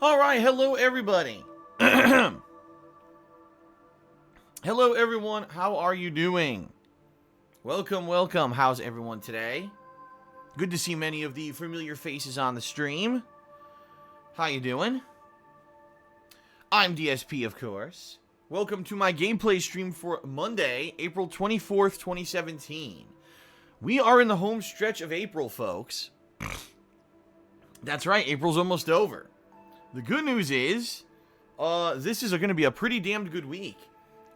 Alright, hello everybody. Hello everyone, how are you doing? Welcome. How's everyone today? Good to see many of the familiar faces on the stream. How you doing? I'm DSP, of course. Welcome to my gameplay stream for Monday, April 24th, 2017. We are in the home stretch of April, folks. That's right, April's almost over. The good news is, this is going to be a pretty damned good week.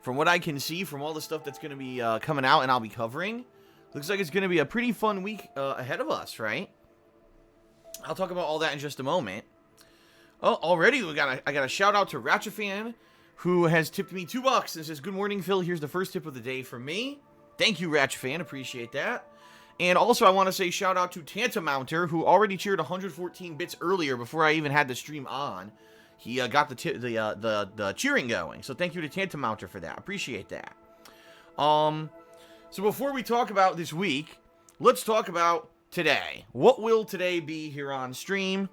From what I can see, from all the stuff that's going to be coming out and I'll be covering, looks like it's going to be a pretty fun week ahead of us, right? I'll talk about all that in just a moment. Oh, already I got a shout out to Ratchafan, who has tipped me $2 and says, "Good morning, Phil. Here's the first tip of the day from me." Thank you, Ratchafan. Appreciate that. And also, I want to say shout out to Tantamounter, who already cheered 114 bits earlier before I even had the stream on. He got the cheering going. So thank you to Tantamounter for that. Appreciate that. So before we talk about this week, let's talk about today. What will today be here on stream?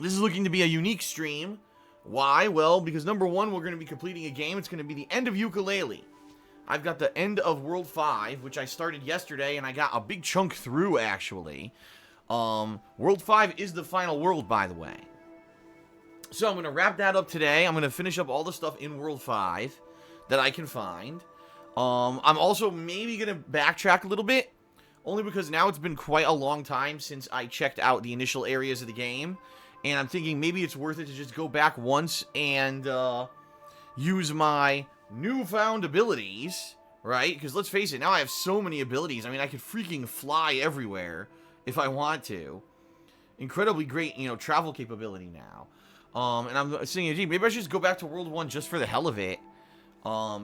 This is looking to be a unique stream. Why? Well, because number one, we're going to be completing a game. It's going to be the end of Yooka-Laylee. I've got the end of World 5, which I started yesterday, and I got a big chunk through, actually. World 5 is the final world, by the way. So I'm going to wrap that up today. I'm going to finish up all the stuff in World 5 that I can find. I'm also maybe going to backtrack a little bit, only because now it's been quite a long time since I checked out the initial areas of the game, and I'm thinking maybe it's worth it to just go back once and use my newfound abilities, right? Because let's face it, now I have so many abilities. I mean, I could freaking fly everywhere if I want to. Incredibly great, travel capability now. And I'm thinking, gee, maybe I should just go back to World 1 just for the hell of it.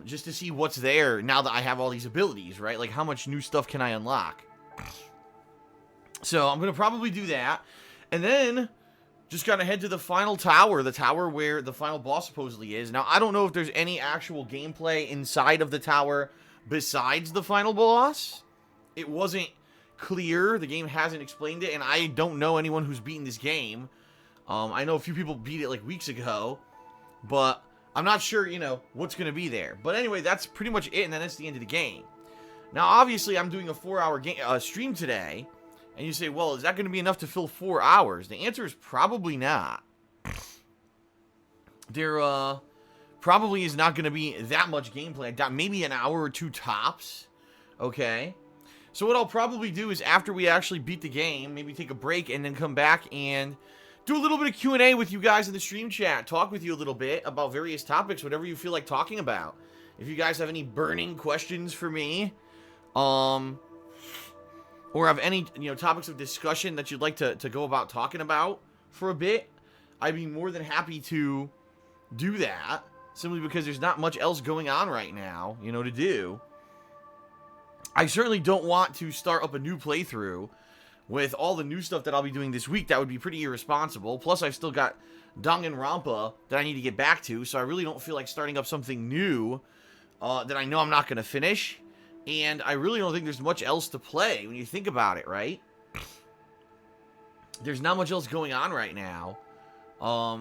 Just to see what's there now that I have all these abilities, right? Like, how much new stuff can I unlock? So, I'm going to probably do that. And then just gotta head to the final tower, the tower where the final boss supposedly is. Now, I don't know if there's any actual gameplay inside of the tower besides the final boss. It wasn't clear. The game hasn't explained it, and I don't know anyone who's beaten this game. I know a few people beat it like weeks ago, but I'm not sure, what's gonna be there. But anyway, that's pretty much it, and then that's the end of the game. Now, obviously, I'm doing a 4-hour stream today. And you say, well, is that going to be enough to fill 4 hours? The answer is probably not. There probably is not going to be that much gameplay. Maybe an hour or two tops. Okay. So what I'll probably do is after we actually beat the game, maybe take a break and then come back and do a little bit of Q&A with you guys in the stream chat. Talk with you a little bit about various topics, whatever you feel like talking about. If you guys have any burning questions for me, or have any, topics of discussion that you'd like to go about talking about for a bit, I'd be more than happy to do that, simply because there's not much else going on right now, to do. I certainly don't want to start up a new playthrough with all the new stuff that I'll be doing this week. That would be pretty irresponsible. Plus, I've still got Danganronpa that I need to get back to, so I really don't feel like starting up something new that I know I'm not going to finish. And I really don't think there's much else to play when you think about it, right? There's not much else going on right now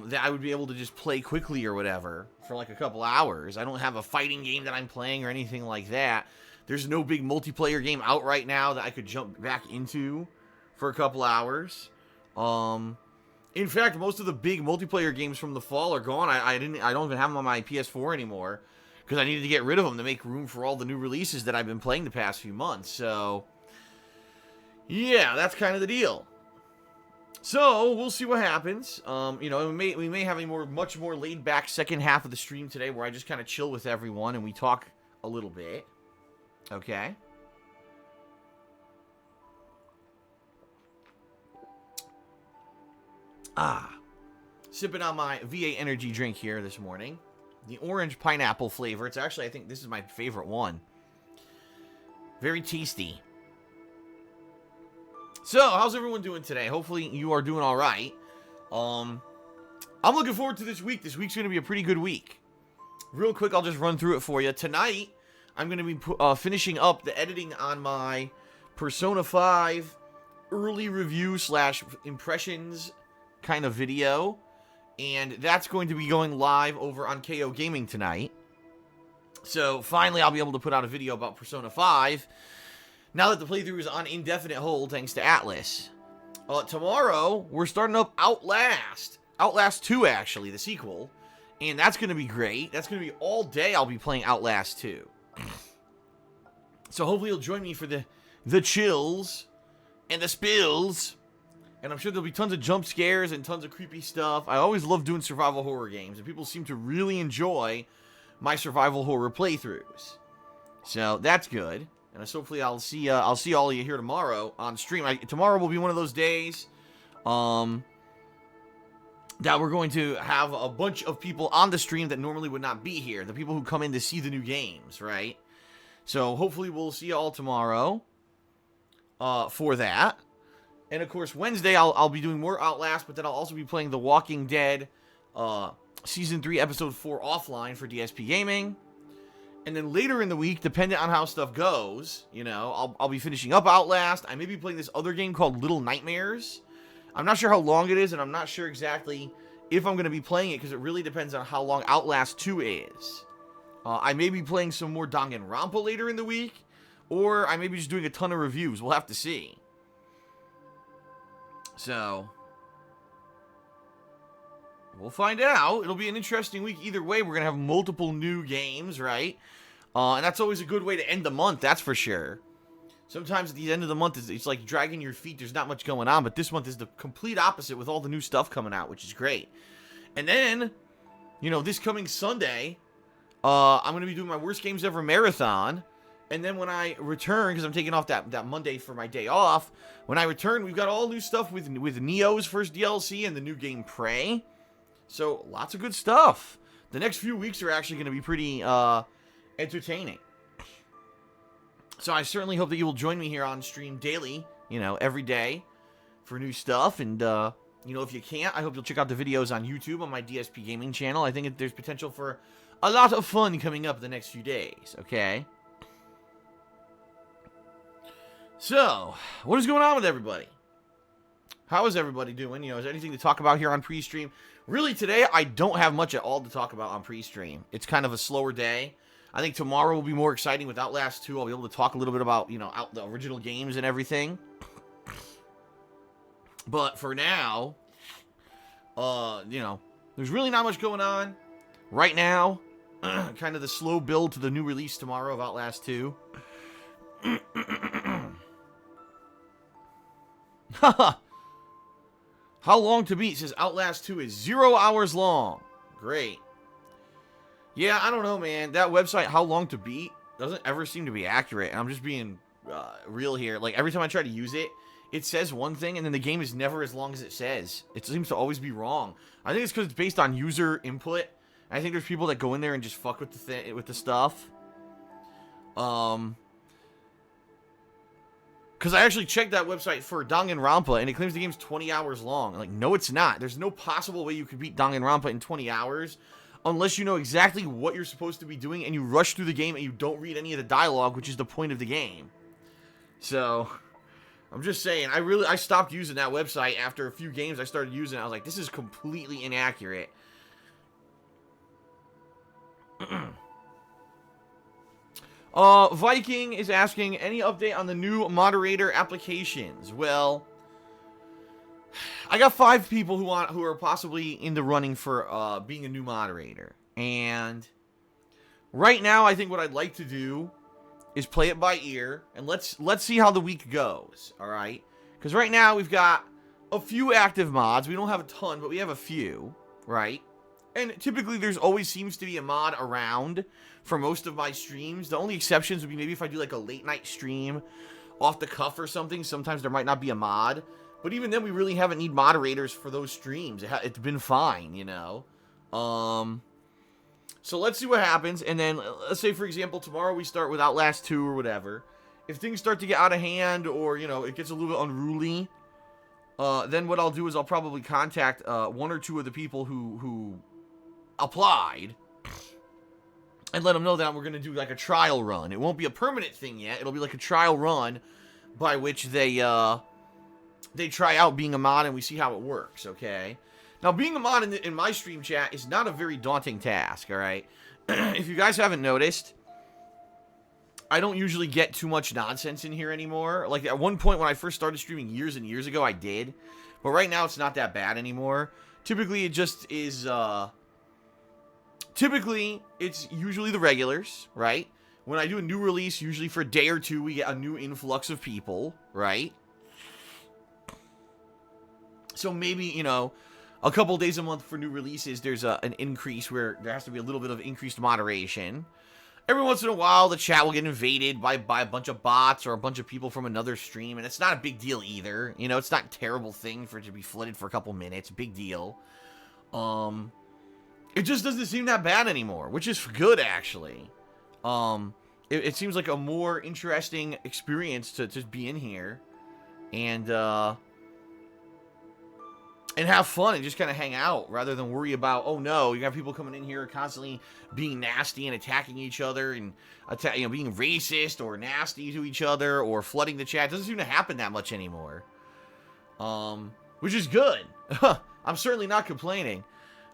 that I would be able to just play quickly or whatever for like a couple hours. I don't have a fighting game that I'm playing or anything like that. There's no big multiplayer game out right now that I could jump back into for a couple hours. In fact, most of the big multiplayer games from the fall are gone. I don't even have them on my PS4 anymore, because I needed to get rid of them to make room for all the new releases that I've been playing the past few months. So, yeah, that's kind of the deal. So, we'll see what happens. We may have a much more laid-back second half of the stream today, where I just kind of chill with everyone and we talk a little bit. Okay? Sipping on my VA energy drink here this morning. The orange pineapple flavor. It's actually, I think this is my favorite one. Very tasty. So, how's everyone doing today? Hopefully you are doing all right. I'm looking forward to this week. This week's going to be a pretty good week. Real quick, I'll just run through it for you. Tonight, I'm going to be finishing up the editing on my Persona 5 early review / impressions kind of video. And that's going to be going live over on KO Gaming tonight. So finally I'll be able to put out a video about Persona 5. Now that the playthrough is on indefinite hold thanks to Atlas. Tomorrow, we're starting up Outlast. Outlast 2, actually, the sequel. And that's going to be great. That's going to be all day I'll be playing Outlast 2. So hopefully you'll join me for the chills and the spills. And I'm sure there'll be tons of jump scares and tons of creepy stuff. I always love doing survival horror games. And people seem to really enjoy my survival horror playthroughs. So that's good. And so hopefully I'll see all of you here tomorrow on stream. Tomorrow will be one of those days that we're going to have a bunch of people on the stream that normally would not be here. The people who come in to see the new games, right? So hopefully we'll see you all tomorrow for that. And of course Wednesday I'll be doing more Outlast, but then I'll also be playing The Walking Dead Season 3 Episode 4 offline for DSPGaming. And then later in the week, depending on how stuff goes, you know, I'll be finishing up Outlast. I may be playing this other game called Little Nightmares. I'm not sure how long it is, and I'm not sure exactly if I'm going to be playing it, because it really depends on how long Outlast 2 is. I may be playing some more Danganronpa later in the week, or I may be just doing a ton of reviews. We'll have to see. So we'll find out. It'll be an interesting week either way. We're going to have multiple new games, right? And that's always a good way to end the month, that's for sure. Sometimes at the end of the month, it's like dragging your feet. There's not much going on, but this month is the complete opposite with all the new stuff coming out, which is great. And then, you know, this coming Sunday, I'm going to be doing my Worst Games Ever marathon. And then when I return, because I'm taking off that Monday for my day off, when I return, we've got all new stuff with Neo's first DLC and the new game Prey. So, lots of good stuff. The next few weeks are actually going to be pretty entertaining. So, I certainly hope that you will join me here on stream daily, you know, every day for new stuff. And, you know, if you can't, I hope you'll check out the videos on YouTube on my DSP Gaming channel. I think there's potential for a lot of fun coming up the next few days, okay? So, what is going on with everybody? How is everybody doing? You know, is there anything to talk about here on pre-stream? Really, today, I don't have much at all to talk about on pre-stream. It's kind of a slower day. I think tomorrow will be more exciting with Outlast 2. I'll be able to talk a little bit about, you know, the original games and everything. But for now, you know, there's really not much going on right now. Kind of the slow build to the new release tomorrow of Outlast 2. How long to beat? It says Outlast 2 is 0 hours long. Great. Yeah, I don't know, man. That website, How Long to Beat, doesn't ever seem to be accurate. And I'm just being real here. Like, every time I try to use it, it says one thing, and then the game is never as long as it says. It seems to always be wrong. I think it's because it's based on user input. I think there's people that go in there and just fuck with the stuff. Because I actually checked that website for Danganronpa, and it claims the game's 20 hours long. Like, no, it's not. There's no possible way you could beat Danganronpa in 20 hours unless you know exactly what you're supposed to be doing, and you rush through the game, and you don't read any of the dialogue, which is the point of the game. So, I'm just saying, I stopped using that website after a few games I started using it. I was like, this is completely inaccurate. Viking is asking, any update on the new moderator applications? Well, I got 5 people who are possibly in the running for being a new moderator. And right now, I think what I'd like to do is play it by ear, and let's see how the week goes, all right? Because right now, we've got a few active mods. We don't have a ton, but we have a few, right? And typically, there's always seems to be a mod around for most of my streams. The only exceptions would be maybe if I do like a late night stream off the cuff or something. Sometimes there might not be a mod. But even then, we really haven't need moderators for those streams. It's been fine, you know. So let's see what happens. And then, let's say, for example, tomorrow we start with Outlast 2 or whatever. If things start to get out of hand or, you know, it gets a little bit unruly, then what I'll do is I'll probably contact 1 or 2 of the people who applied and let them know that we're going to do like a trial run. It won't be a permanent thing yet. It'll be like a trial run by which they they try out being a mod and we see how it works, okay? Now, being a mod in my stream chat is not a very daunting task, all right? If you guys haven't noticed, I don't usually get too much nonsense in here anymore. Like, at one point when I first started streaming years and years ago, I did. But right now, it's not that bad anymore. Typically, it just is, typically, it's usually the regulars, right? When I do a new release, usually for a day or two, we get a new influx of people, right? So maybe, you know, a couple days a month for new releases, there's an increase where there has to be a little bit of increased moderation. Every once in a while, the chat will get invaded by a bunch of bots or a bunch of people from another stream, and it's not a big deal either. You know, it's not a terrible thing for it to be flooded for a couple minutes. Big deal. It just doesn't seem that bad anymore, which is good, actually. It seems like a more interesting experience to just be in here and have fun and just kind of hang out rather than worry about, oh no, you have people coming in here constantly being nasty and attacking each other and being racist or nasty to each other or flooding the chat. It doesn't seem to happen that much anymore, which is good. I'm certainly not complaining.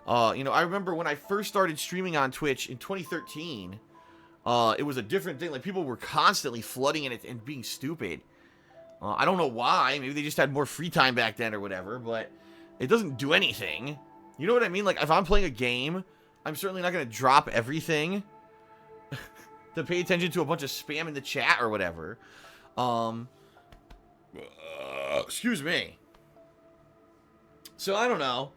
You know, I remember when I first started streaming on Twitch in 2013, it was a different thing. Like, people were constantly flooding in it and being stupid. I don't know why. Maybe they just had more free time back then or whatever, but it doesn't do anything. You know what I mean? Like, if I'm playing a game, I'm certainly not going to drop everything to pay attention to a bunch of spam in the chat or whatever. Excuse me. So, I don't know.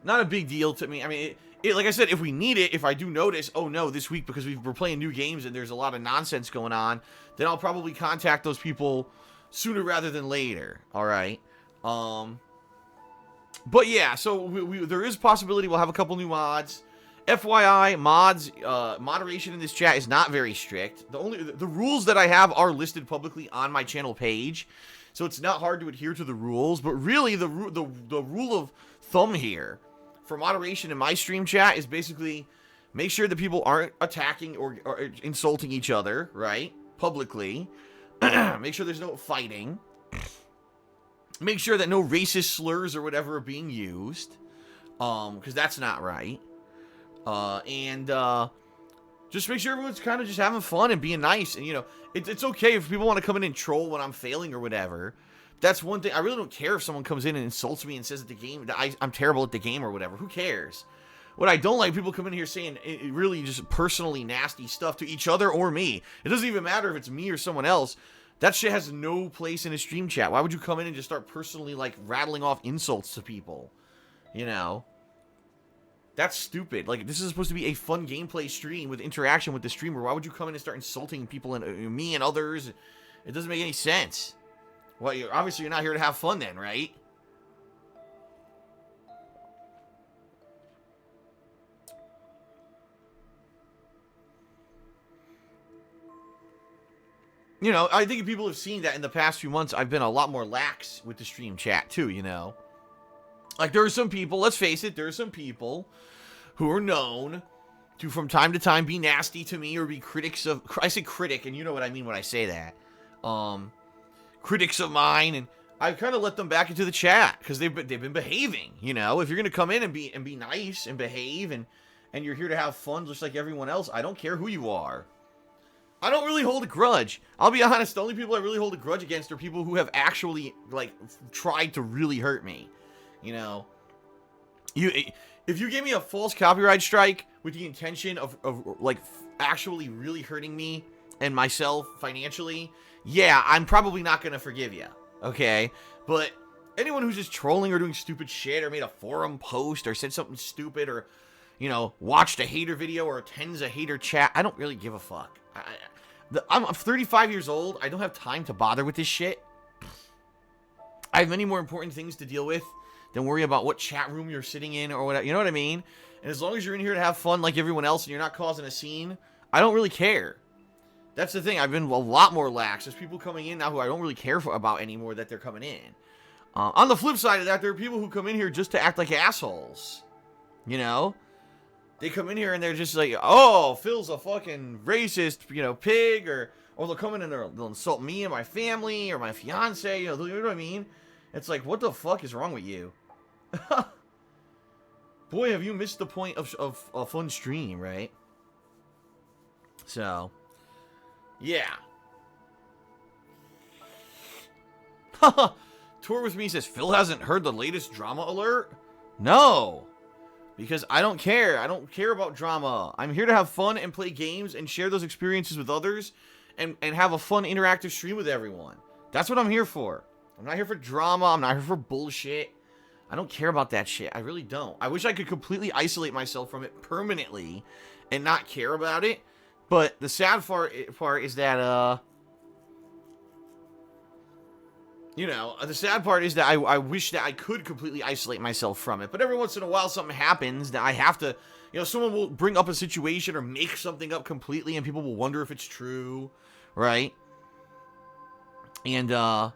Not a big deal to me. I mean, like I said, if we need it, if I do notice, oh no, this week because we're playing new games and there's a lot of nonsense going on, then I'll probably contact those people sooner rather than later. All right. But yeah, so there is possibility we'll have a couple new mods. FYI, mods, moderation in this chat is not very strict. The rules that I have are listed publicly on my channel page, so it's not hard to adhere to the rules. But really, the rule of thumb here for moderation in my stream chat is basically make sure that people aren't attacking or insulting each other, right? Publicly. Make sure there's no fighting. Make sure that no racist slurs or whatever are being used. Because that's not right. And just make sure everyone's kind of just having fun and being nice. And, you know, it's okay if people want to come in and troll when I'm failing or whatever. That's one thing. I really don't care if someone comes in and insults me and says at the game that I'm terrible at the game or whatever. Who cares? What I don't like, people come in here saying really just personally nasty stuff to each other or me. It doesn't even matter if it's me or someone else. That shit has no place in a stream chat. Why would you come in and just start personally, like, rattling off insults to people? You know? That's stupid. Like, this is supposed to be a fun gameplay stream with interaction with the streamer. Why would you come in and start insulting people and me and others? It doesn't make any sense. Well, obviously you're not here to have fun then, right? You know, I think people have seen that in the past few months, I've been a lot more lax with the stream chat, too, you know? Like, there are some people, let's face it, there are some people who are known to, from time to time, be nasty to me or be critics of... I say critic, and you know what I mean when I say that. Critics of mine, and I kind of let them back into the chat, because they've been behaving, you know? If you're going to come in and be nice and behave, and you're here to have fun just like everyone else, I don't care who you are. I don't really hold a grudge. I'll be honest, the only people I really hold a grudge against are people who have actually, like, tried to really hurt me. You know? If you gave me a false copyright strike with the intention of like, actually really hurting me and myself financially, yeah, I'm probably not going to forgive you. Okay? But anyone who's just trolling or doing stupid shit or made a forum post or said something stupid or, you know, watched a hater video or attends a hater chat, I don't really give a fuck. I'm 35 years old. I don't have time to bother with this shit. I have many more important things to deal with than worry about what chat room you're sitting in or whatever. You know what I mean? And as long as you're in here to have fun like everyone else and you're not causing a scene, I don't really care. That's the thing. I've been a lot more lax. There's people coming in now who I don't really care about anymore that they're coming in. On the flip side of that, there are people who come in here just to act like assholes. You know? They come in here and they're just like, oh, Phil's a fucking racist, you know, pig, or they'll come in and they'll insult me and my family or my fiance, you know what I mean? It's like, what the fuck is wrong with you? Boy, have you missed the point of a fun stream, right? So, yeah. Tour with me says, Phil hasn't heard the latest drama alert? No. Because I don't care. I don't care about drama. I'm here to have fun and play games and share those experiences with others and have a fun interactive stream with everyone. That's what I'm here for. I'm not here for drama. I'm not here for bullshit. I don't care about that shit. I really don't. I wish I could completely isolate myself from it permanently and not care about it. But the sad part is that, you know, the sad part is that I wish that I could completely isolate myself from it. But every once in a while something happens that I have to, you know, someone will bring up a situation or make something up completely and people will wonder if it's true, right? And,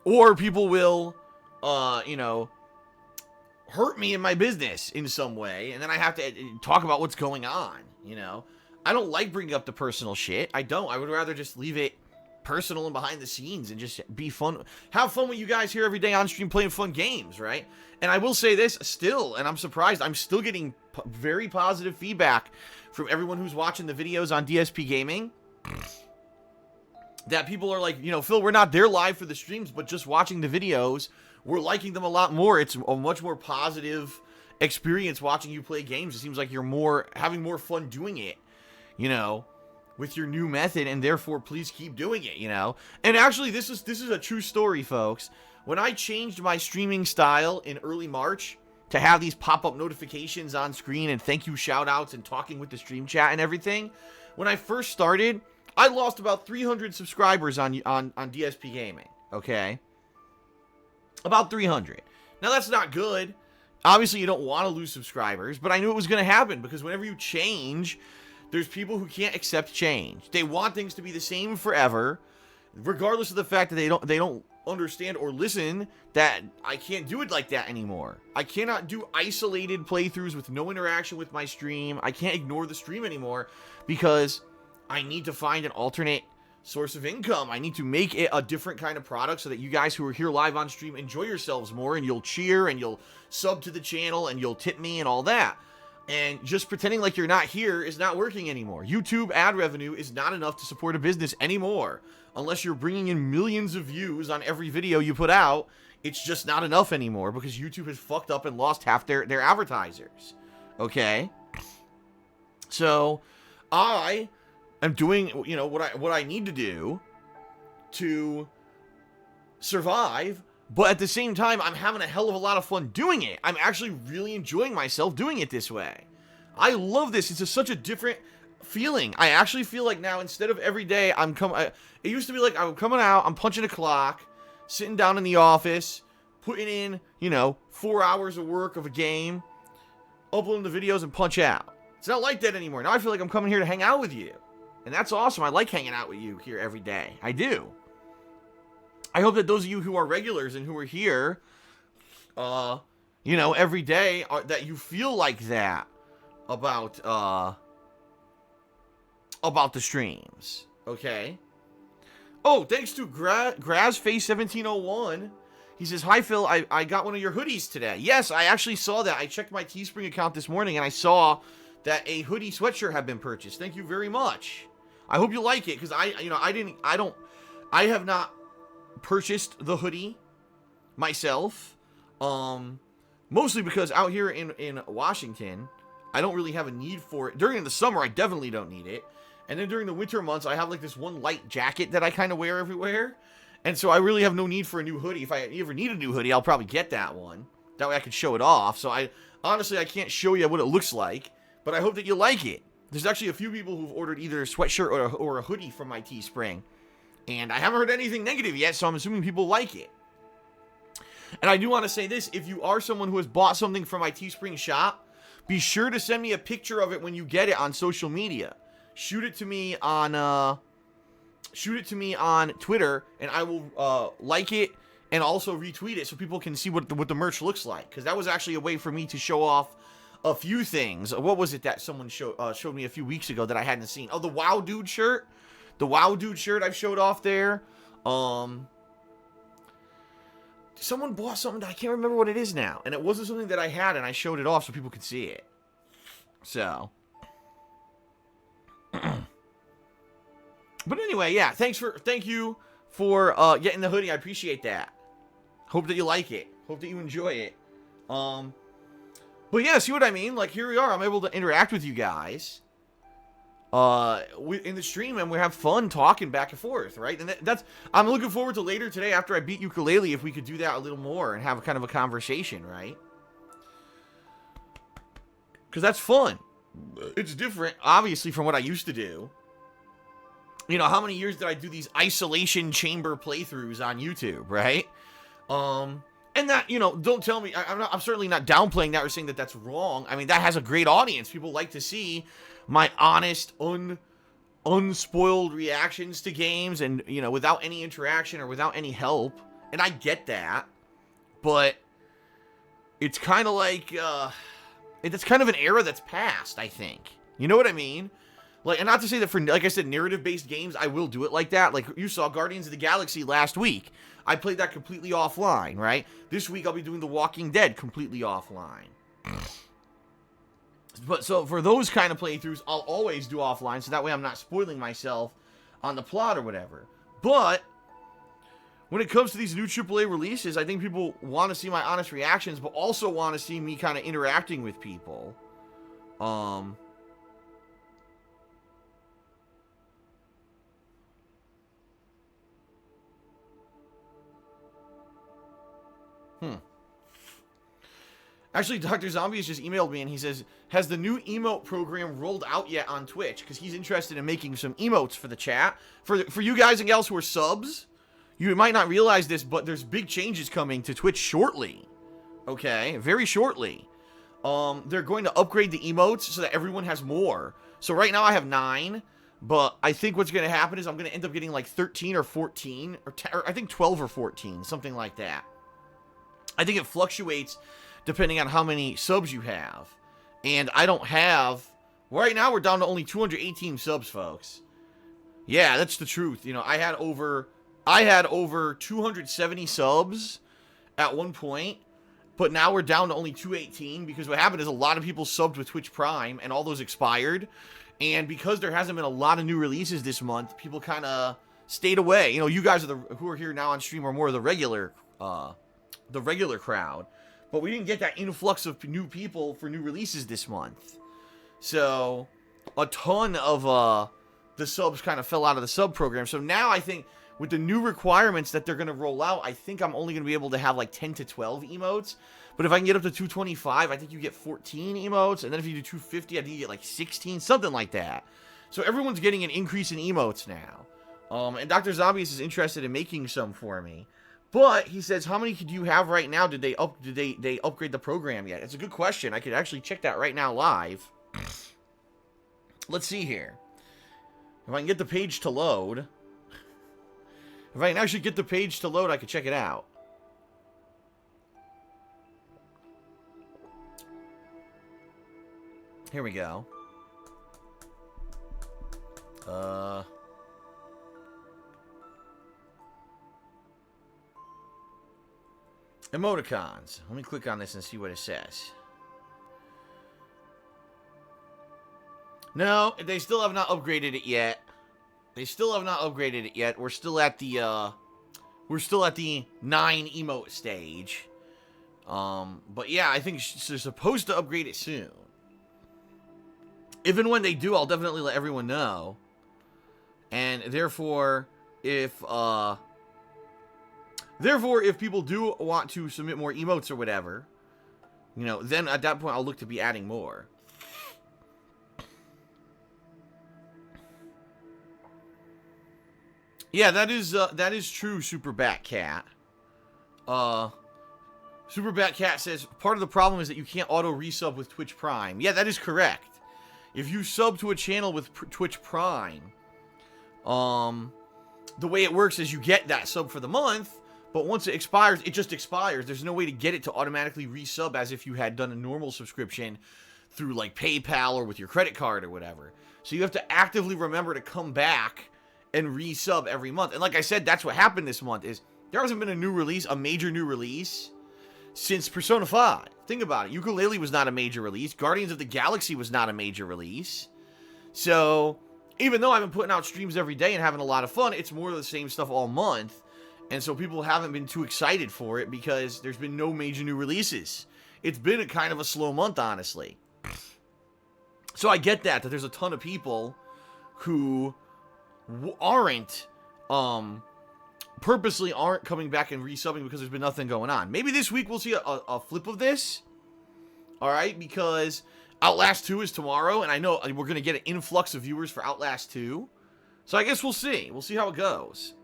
or people will, you know, hurt me in my business in some way, and then I have to talk about what's going on, you know? I don't like bringing up the personal shit. I don't. I would rather just leave it personal and behind the scenes and just be fun. Have fun with you guys here every day on stream playing fun games, right? And I will say this still, and I'm surprised, I'm still getting very positive feedback from everyone who's watching the videos on DSPGaming. That people are like, you know, Phil, we're not there live for the streams, but just watching the videos, we're liking them a lot more. It's a much more positive experience watching you play games. It seems like you're having more fun doing it, you know, with your new method, and therefore please keep doing it, you know. And actually, this is a true story, folks. When I changed my streaming style in early March to have these pop-up notifications on screen and thank you shout-outs and talking with the stream chat and everything, when I first started, I lost about 300 subscribers on DSPGaming, okay? About 300. Now, that's not good. Obviously, you don't want to lose subscribers, but I knew it was going to happen because whenever you change, there's people who can't accept change. They want things to be the same forever, regardless of the fact that they don't understand or listen that I can't do it like that anymore. I cannot do isolated playthroughs with no interaction with my stream. I can't ignore the stream anymore because I need to find an alternate source of income. I need to make it a different kind of product so that you guys who are here live on stream enjoy yourselves more, and you'll cheer and you'll sub to the channel and you'll tip me and all that. And just pretending like you're not here is not working anymore. YouTube ad revenue is not enough to support a business anymore. Unless you're bringing in millions of views on every video you put out, it's just not enough anymore because YouTube has fucked up and lost half their advertisers. Okay? So, I am doing, you know, what I need to do to survive, but at the same time, I'm having a hell of a lot of fun doing it. I'm actually really enjoying myself doing it this way. I love this. It's such a different feeling. I actually feel like now, instead of every day, it used to be like I'm coming out, I'm punching a clock, sitting down in the office, putting in, you know, 4 hours of work of a game, uploading the videos and punch out. It's not like that anymore. Now I feel like I'm coming here to hang out with you. And that's awesome. I like hanging out with you here every day. I do. I hope that those of you who are regulars and who are here, you know, every day, that you feel like that about the streams. Okay? Oh, thanks to Grazface1701. He says, hi, Phil. I got one of your hoodies today. Yes, I actually saw that. I checked my Teespring account this morning, and I saw that a hoodie sweatshirt had been purchased. Thank you very much. I hope you like it, because I have not purchased the hoodie myself, mostly because out here in Washington, I don't really have a need for it. During the summer, I definitely don't need it, and then during the winter months, I have like this one light jacket that I kind of wear everywhere, and so I really have no need for a new hoodie. If I ever need a new hoodie, I'll probably get that one. That way I can show it off. So honestly, I can't show you what it looks like, but I hope that you like it. There's actually a few people who've ordered either a sweatshirt or a hoodie from my Teespring, and I haven't heard anything negative yet, so I'm assuming people like it. And I do want to say this, if you are someone who has bought something from my Teespring shop, be sure to send me a picture of it when you get it on social media. Shoot it to me on Twitter, and I will like it and also retweet it so people can see what the merch looks like. Because that was actually a way for me to show off a few things. What was it that someone showed me a few weeks ago that I hadn't seen? Oh, the Wow Dude shirt. The Wow Dude shirt I've showed off there. someone bought something that I can't remember what it is now. And it wasn't something that I had, and I showed it off so people could see it. So. But anyway, yeah, thank you for getting the hoodie. I appreciate that. Hope that you like it. Hope that you enjoy it. But yeah, see what I mean? Like, here we are. I'm able to interact with you guys in the stream, and we have fun talking back and forth, right? And I'm looking forward to later today after I beat Yooka-Laylee if we could do that a little more and have kind of a conversation, right? Because that's fun. It's different, obviously, from what I used to do. You know, how many years did I do these isolation chamber playthroughs on YouTube, right? And that, you know, don't tell me, I'm certainly not downplaying that or saying that that's wrong. I mean, that has a great audience. People like to see my honest, unspoiled reactions to games and, you know, without any interaction or without any help. And I get that. But it's kind of like, it's kind of an era that's passed, I think. You know what I mean? Like, and not to say that for, like I said, narrative-based games, I will do it like that. Like, you saw Guardians of the Galaxy last week. I played that completely offline, right? This week, I'll be doing The Walking Dead completely offline. But, so, for those kind of playthroughs, I'll always do offline, so that way I'm not spoiling myself on the plot or whatever. But, when it comes to these new AAA releases, I think people want to see my honest reactions, but also want to see me kind of interacting with people. Actually, Dr. Zombie has just emailed me and he says, has the new emote program rolled out yet on Twitch? Because he's interested in making some emotes for the chat. For you guys and gals who are subs, you might not realize this, but there's big changes coming to Twitch shortly. Okay, very shortly. They're going to upgrade the emotes so that everyone has more. So right now I have 9, but I think what's going to happen is I'm going to end up getting like 13 or 14, or I think 12 or 14, something like that. I think it fluctuates depending on how many subs you have. And I don't have... Right now, we're down to only 218 subs, folks. Yeah, that's the truth. You know, I had over 270 subs at one point, but now we're down to only 218 because what happened is a lot of people subbed with Twitch Prime, and all those expired. And because there hasn't been a lot of new releases this month, people kind of stayed away. You know, you guys who are here now on stream are more of the regular crowd. But we didn't get that influx of new people for new releases this month. So, a ton of the subs kind of fell out of the sub program. So now I think with the new requirements that they're going to roll out, I think I'm only going to be able to have like 10 to 12 emotes. But if I can get up to 225, I think you get 14 emotes. And then if you do 250, I think you get like 16, something like that. So everyone's getting an increase in emotes now. And Dr. Zombies is interested in making some for me. But he says, how many do you have right now? Did they upgrade the program yet? It's a good question. I could actually check that right now live. Let's see here. If I can get the page to load. If I can actually get the page to load, I could check it out. Here we go. Emoticons. Let me click on this and see what it says. No, they still have not upgraded it yet. They still have not upgraded it yet. We're still at the 9 emote stage. But yeah, I think they're supposed to upgrade it soon. If and when they do, I'll definitely let everyone know. And therefore, if people do want to submit more emotes or whatever, you know, then at that point I'll look to be adding more. Yeah, that is true, Super Bat Cat. Super Bat Cat says part of the problem is that you can't auto resub with Twitch Prime. Yeah, that is correct. If you sub to a channel with Twitch Prime, the way it works is you get that sub for the month. But once it expires, it just expires. There's no way to get it to automatically resub as if you had done a normal subscription through like PayPal or with your credit card or whatever. So you have to actively remember to come back and resub every month. And like I said, that's what happened this month is There hasn't been a new release, a major new release, since Persona 5. Think about it. Yooka-Laylee was not a major release. Guardians of the Galaxy was not a major release. So, even though I've been putting out streams every day and having a lot of fun, it's more of the same stuff all month. And so people haven't been too excited for it because there's been no major new releases. It's been a kind of a slow month, honestly. So I get that there's a ton of people who purposely aren't coming back and resubbing because there's been nothing going on. Maybe this week we'll see a flip of this. Alright, because Outlast 2 is tomorrow, and I know we're going to get an influx of viewers for Outlast 2. So I guess we'll see. We'll see how it goes.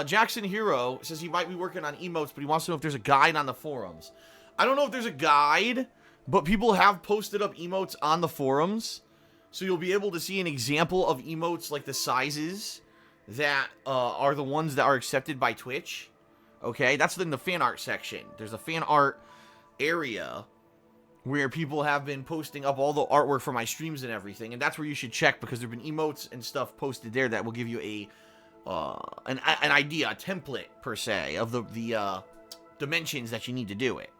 Jackson Hero says he might be working on emotes, but he wants to know if there's a guide on the forums. I don't know if there's a guide, but people have posted up emotes on the forums. So you'll be able to see an example of emotes, like the sizes that are the ones that are accepted by Twitch. Okay, that's in the fan art section. There's a fan art area where people have been posting up all the artwork for my streams and everything. And that's where you should check, because there have been emotes and stuff posted there that will give you an idea, a template, per se, of the dimensions that you need to do it.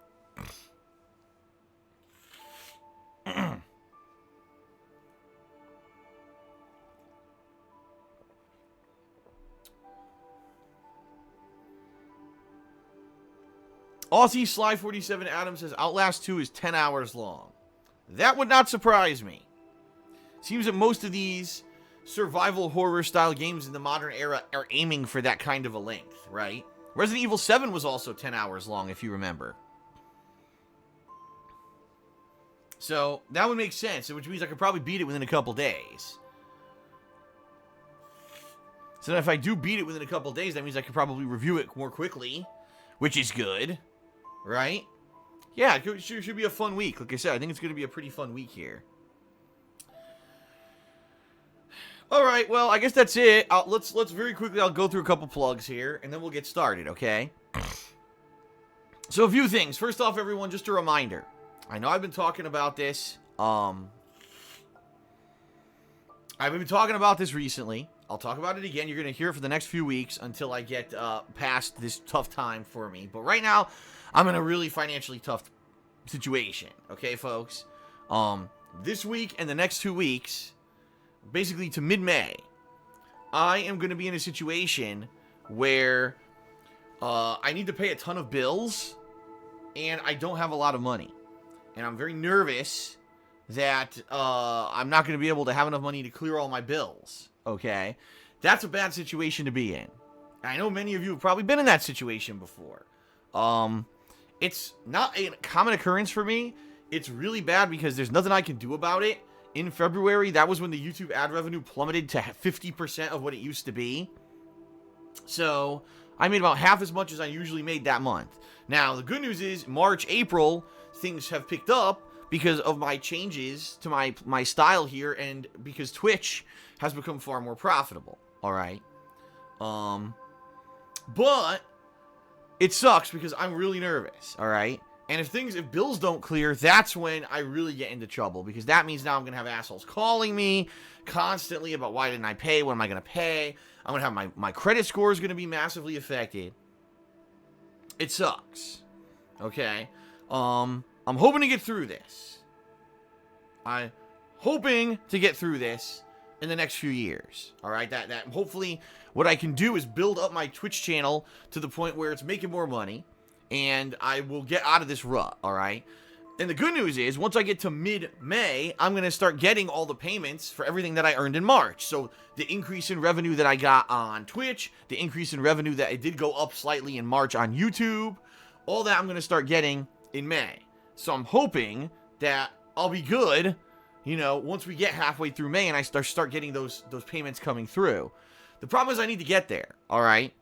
Aussie Sly 47 Adams says Outlast 2 is 10 hours long. That would not surprise me. Seems that most of these survival horror style games in the modern era are aiming for that kind of a length, right? Resident Evil 7 was also 10 hours long, if you remember. So that would make sense, which means I could probably beat it within a couple days. So if I do beat it within a couple days, that means I could probably review it more quickly, which is good, right? Yeah, it should be a fun week. Like I said, I think it's going to be a pretty fun week here. All right, well, I guess that's it. Let's very quickly, I'll go through a couple plugs here, and then we'll get started, okay? So a few things. First off, everyone, just a reminder. I know I've been talking about this. I've been talking about this recently. I'll talk about it again. You're going to hear it for the next few weeks until I get past this tough time for me. But right now, I'm in a really financially tough situation, okay, folks? This week and the next 2 weeks, basically to mid-May, I am going to be in a situation where I need to pay a ton of bills, and I don't have a lot of money. And I'm very nervous that I'm not going to be able to have enough money to clear all my bills, okay? That's a bad situation to be in. I know many of you have probably been in that situation before. It's not a common occurrence for me. It's really bad because there's nothing I can do about it. In February, that was when the YouTube ad revenue plummeted to 50% of what it used to be. So I made about half as much as I usually made that month. Now, the good news is March, April, things have picked up because of my changes to my style here, and because Twitch has become far more profitable. All right. But it sucks because I'm really nervous. All right. And if bills don't clear, that's when I really get into trouble, because that means now I'm going to have assholes calling me constantly about why didn't I pay? What am I going to pay? I'm going to have my credit score is going to be massively affected. It sucks. Okay. I'm hoping to get through this. I'm hoping to get through this in the next few years. All right. That hopefully what I can do is build up my Twitch channel to the point where it's making more money, and I will get out of this rut, all right? And the good news is, once I get to mid-May, I'm going to start getting all the payments for everything that I earned in March. So the increase in revenue that I got on Twitch, the increase in revenue that it did go up slightly in March on YouTube, all that I'm going to start getting in May. So I'm hoping that I'll be good, you know, once we get halfway through May and I start getting those payments coming through. The problem is I need to get there, all right?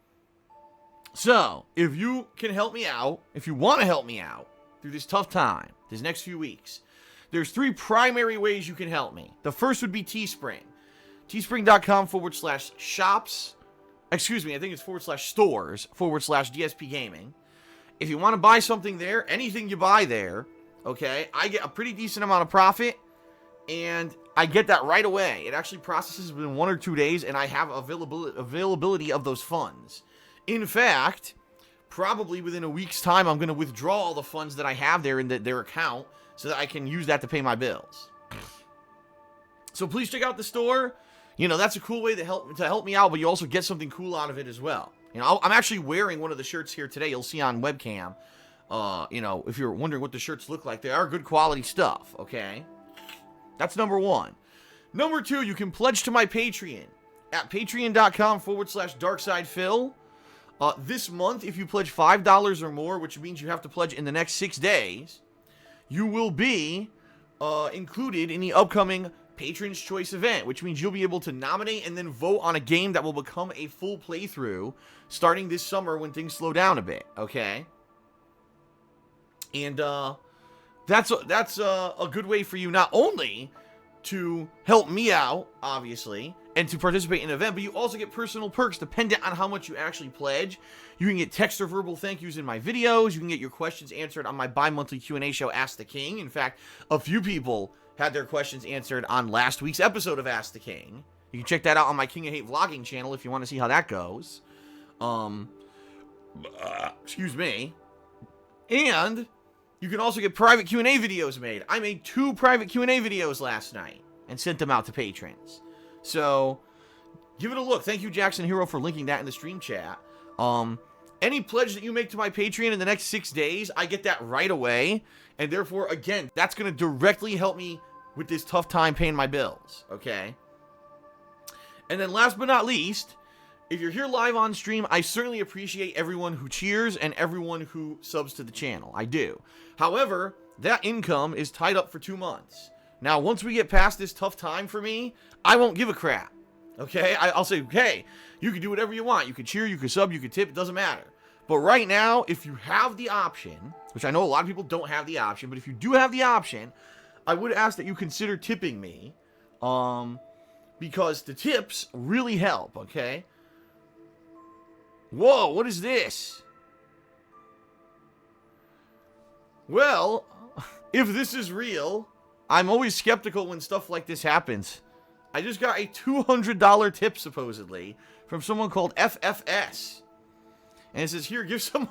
So, if you can help me out, if you want to help me out through this tough time, these next few weeks, there's 3 primary ways you can help me. The first would be Teespring. Teespring.com/shops. Excuse me, I think it's /stores/DSPGaming. If you want to buy something there, anything you buy there, okay, I get a pretty decent amount of profit, and I get that right away. It actually processes within 1 or 2 days, and I have availability of those funds. In fact, probably within a week's time, I'm going to withdraw all the funds that I have there in their account so that I can use that to pay my bills. So please check out the store. You know, that's a cool way to help me out, but you also get something cool out of it as well. You know, I'm actually wearing one of the shirts here today. You'll see on webcam. You know, if you're wondering what the shirts look like, they are good quality stuff, okay? That's number 1. Number 2, you can pledge to my Patreon at patreon.com/darksidephil. This month, if you pledge $5 or more, which means you have to pledge in the next 6 days, you will be included in the upcoming Patron's Choice event, which means you'll be able to nominate and then vote on a game that will become a full playthrough starting this summer when things slow down a bit, okay? And that's a good way for you not only to help me out, obviously, and to participate in an event, but you also get personal perks dependent on how much you actually pledge. You can get text or verbal thank yous in my videos. You can get your questions answered on my bi-monthly Q&A show, Ask the King. In fact, a few people had their questions answered on last week's episode of Ask the King. You can check that out on my King of Hate vlogging channel if you want to see how that goes. Excuse me. And you can also get private Q&A videos made. I made 2 private Q&A videos last night and sent them out to patrons. So, give it a look. Thank you, Jackson Hero, for linking that in the stream chat. Any pledge that you make to my Patreon in the next 6 days, I get that right away. And therefore, again, that's going to directly help me with this tough time paying my bills, okay? And then last but not least, if you're here live on stream, I certainly appreciate everyone who cheers and everyone who subs to the channel. I do. However, that income is tied up for 2 months. Now, once we get past this tough time for me, I won't give a crap, okay? I'll say, hey, you can do whatever you want. You can cheer, you can sub, you can tip, it doesn't matter. But right now, if you have the option, which I know a lot of people don't have the option, but if you do have the option, I would ask that you consider tipping me, because the tips really help, okay? Whoa, what is this? Well, if this is real, I'm always skeptical when stuff like this happens. I just got a $200 tip, supposedly, from someone called FFS. And it says, here, give some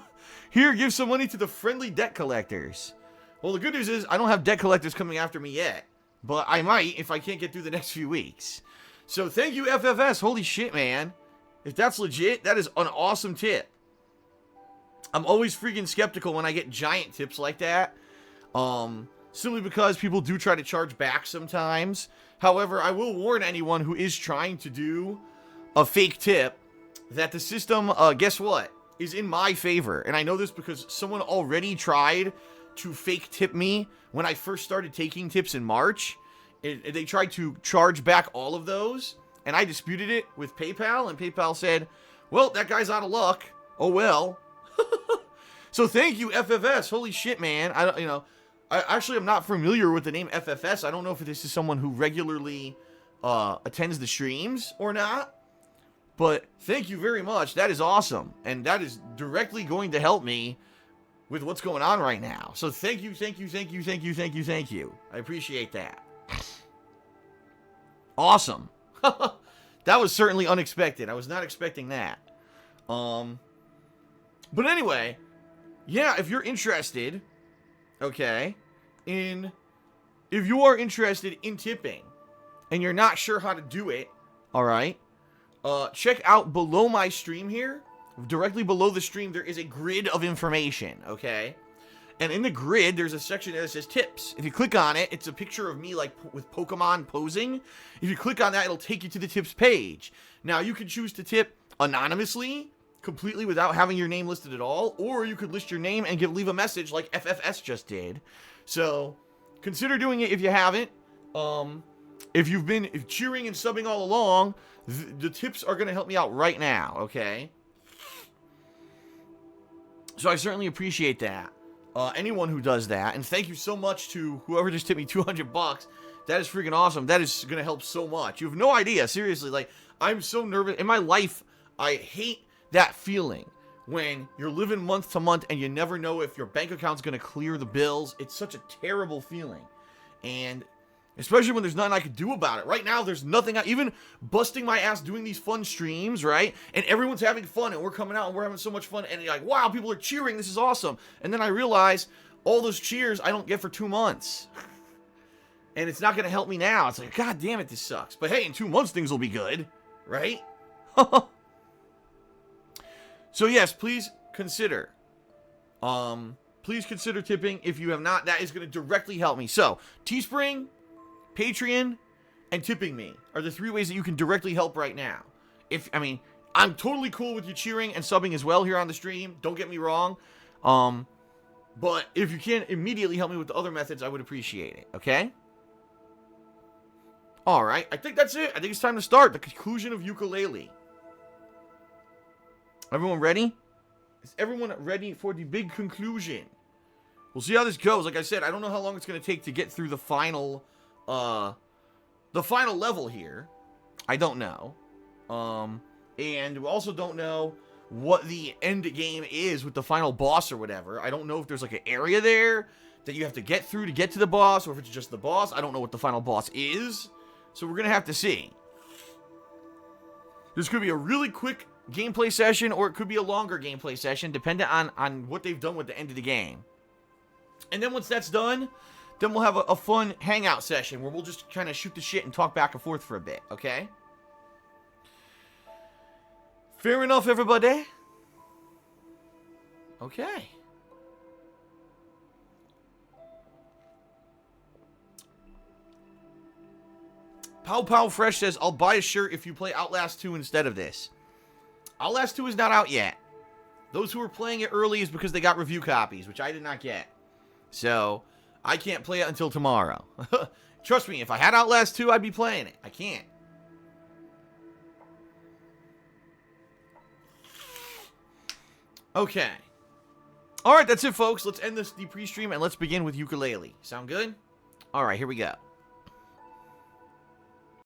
money to the friendly debt collectors. Well, the good news is I don't have debt collectors coming after me yet. But I might if I can't get through the next few weeks. So thank you, FFS. Holy shit, man. If that's legit, that is an awesome tip. I'm always freaking skeptical when I get giant tips like that. Simply because people do try to charge back sometimes. However, I will warn anyone who is trying to do a fake tip that the system, guess what, is in my favor. And I know this because someone already tried to fake tip me when I first started taking tips in March. They tried to charge back all of those, and I disputed it with PayPal, and PayPal said, well, that guy's out of luck. Oh, well. So thank you, FFS. Holy shit, man. I actually am not familiar with the name FFS. I don't know if this is someone who regularly attends the streams or not. But thank you very much. That is awesome. And that is directly going to help me with what's going on right now. So thank you, thank you, thank you, thank you, thank you, thank you. I appreciate that. Awesome. That was certainly unexpected. I was not expecting that. But anyway, yeah, if you're interested, okay, if you are interested in tipping and you're not sure how to do it, all right, check out below my stream here. Directly below the stream, there is a grid of information, okay? And in the grid, there's a section that says tips. If you click on it, it's a picture of me, like, with Pokemon posing. If you click on that, it'll take you to the tips page. Now, you can choose to tip anonymously, completely without having your name listed at all, or you could list your name and leave a message like FFS just did. So, consider doing it if you haven't. If you've been cheering and subbing all along, the tips are going to help me out right now, okay? So I certainly appreciate that. Anyone who does that. And thank you so much to whoever just tipped me $200. That is freaking awesome. That is going to help so much. You have no idea. Seriously, like, I'm so nervous. In my life, I hate that feeling when you're living month to month and you never know if your bank account's going to clear the bills. It's such a terrible feeling. And Especially when there's nothing I could do about it. Right now, there's nothing, even busting my ass doing these fun streams, right? And everyone's having fun, and we're coming out, and we're having so much fun, and you're like, wow, people are cheering, this is awesome. And then I realize, all those cheers I don't get for 2 months. And it's not going to help me now. It's like, God damn it, this sucks. But hey, in 2 months, things will be good, right? So yes, please consider. Please consider tipping if you have not. That is going to directly help me. So, Teespring, Patreon, and tipping me are the 3 ways that you can directly help right now. I'm totally cool with you cheering and subbing as well here on the stream. Don't get me wrong. But if you can immediately help me with the other methods, I would appreciate it. Okay? Alright, I think that's it. I think it's time to start. The conclusion of Yooka-Laylee. Everyone ready? Is everyone ready for the big conclusion? We'll see how this goes. Like I said, I don't know how long it's going to take to get through the final level here. I don't know. And we also don't know what the end game is with the final boss or whatever. I don't know if there's like an area there that you have to get through to get to the boss, or if it's just the boss. I don't know what the final boss is. So we're going to have to see. This could be a really quick gameplay session, or it could be a longer gameplay session, depending on what they've done with the end of the game. And then once that's done, then we'll have a fun hangout session where we'll just kind of shoot the shit and talk back and forth for a bit, okay? Fair enough, everybody? Okay. Pow Pow Fresh says, I'll buy a shirt if you play Outlast 2 instead of this. Outlast 2 is not out yet. Those who are playing it early is because they got review copies, which I did not get. So, I can't play it until tomorrow. Trust me, if I had Outlast 2, I'd be playing it. I can't. Okay. Alright, that's it, folks. Let's end the pre-stream and let's begin with Yooka-Laylee. Sound good? Alright, here we go.